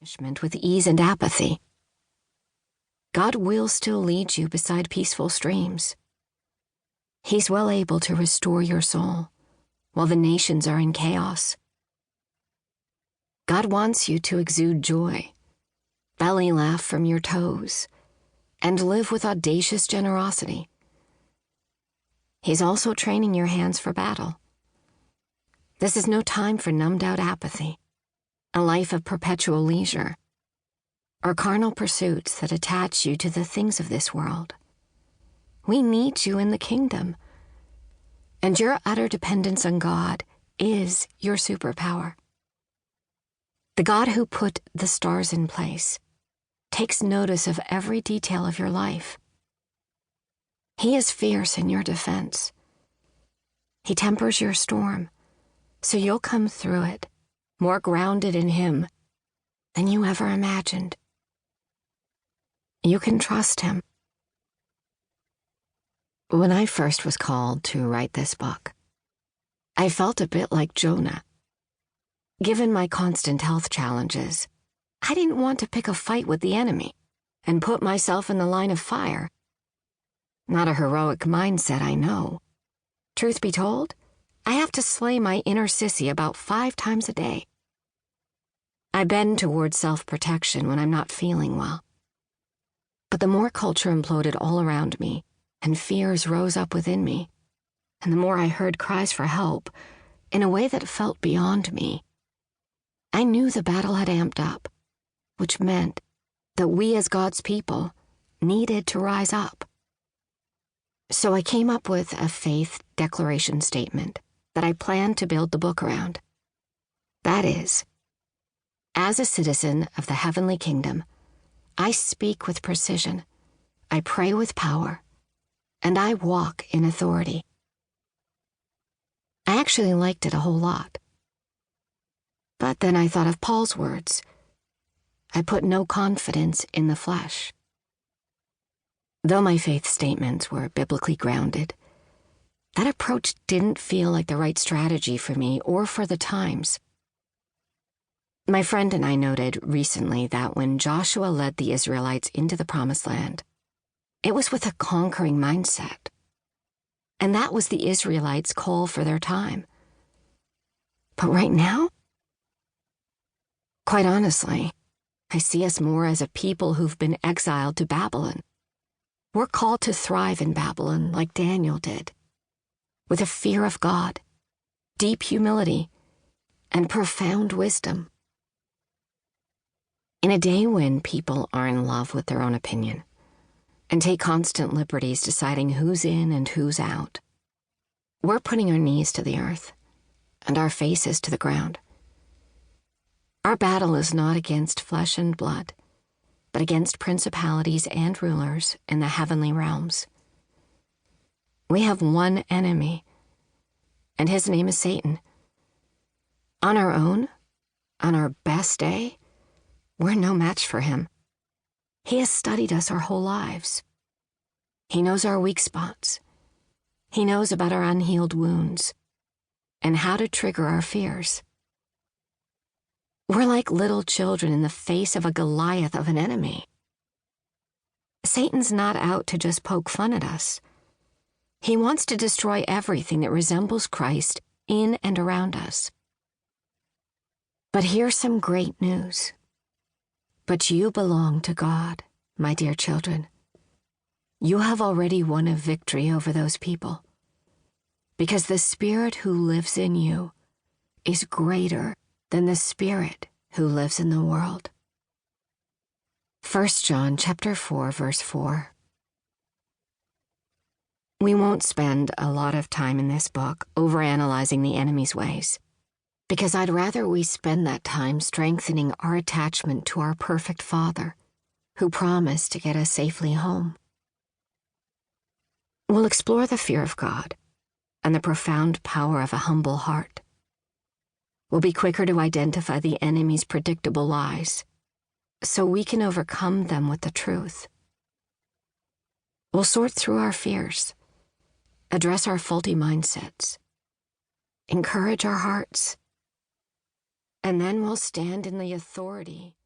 punishment with ease and apathy. God will still lead you beside peaceful streams. He's well able to restore your soul while the nations are in chaos. God wants you to exude joy, belly laugh from your toes, and live with audacious generosity. He's also training your hands for battle. This is no time for numbed-out apathy, a life of perpetual leisure, or carnal pursuits that attach you to the things of this world. We need you in the kingdom, and your utter dependence on God is your superpower. The God who put the stars in place takes notice of every detail of your life. He is fierce in your defense. He tempers your storm, so you'll come through it more grounded in Him than you ever imagined. You can trust Him. When I first was called to write this book, I felt a bit like Jonah. Given my constant health challenges, I didn't want to pick a fight with the enemy and put myself in the line of fire. Not a heroic mindset, I know. Truth be told, I have to slay my inner sissy about 5 times a day. I bend towards self-protection when I'm not feeling well. But the more culture imploded all around me and fears rose up within me, and the more I heard cries for help in a way that felt beyond me, I knew the battle had amped up, which meant that we as God's people needed to rise up. So I came up with a faith declaration statement that I planned to build the book around. That is, as a citizen of the heavenly kingdom, I speak with precision, I pray with power, and I walk in authority. I actually liked it a whole lot. But then I thought of Paul's words, I put no confidence in the flesh. Though my faith statements were biblically grounded, that approach didn't feel like the right strategy for me or for the times. My friend and I noted recently that when Joshua led the Israelites into the Promised Land, it was with a conquering mindset. And that was the Israelites' call for their time. But right now, quite honestly, I see us more as a people who've been exiled to Babylon. We're called to thrive in Babylon like Daniel did, with a fear of God, deep humility, and profound wisdom. In a day when people are in love with their own opinion and take constant liberties deciding who's in and who's out, we're putting our knees to the earth and our faces to the ground. Our battle is not against flesh and blood, but against principalities and rulers in the heavenly realms. We have one enemy, and his name is Satan. On our own, on our best day, we're no match for him. He has studied us our whole lives. He knows our weak spots. He knows about our unhealed wounds and how to trigger our fears. We're like little children in the face of a Goliath of an enemy. Satan's not out to just poke fun at us. He wants to destroy everything that resembles Christ in and around us. But here's some great news. But you belong to God, my dear children. You have already won a victory over those people, because the Spirit who lives in you is greater than the spirit who lives in the world. 1 John chapter 4, verse 4. We won't spend a lot of time in this book overanalyzing the enemy's ways, because I'd rather we spend that time strengthening our attachment to our perfect Father, who promised to get us safely home. We'll explore the fear of God and the profound power of a humble heart. We'll be quicker to identify the enemy's predictable lies, so we can overcome them with the truth. We'll sort through our fears, address our faulty mindsets, encourage our hearts, and then we'll stand in the authority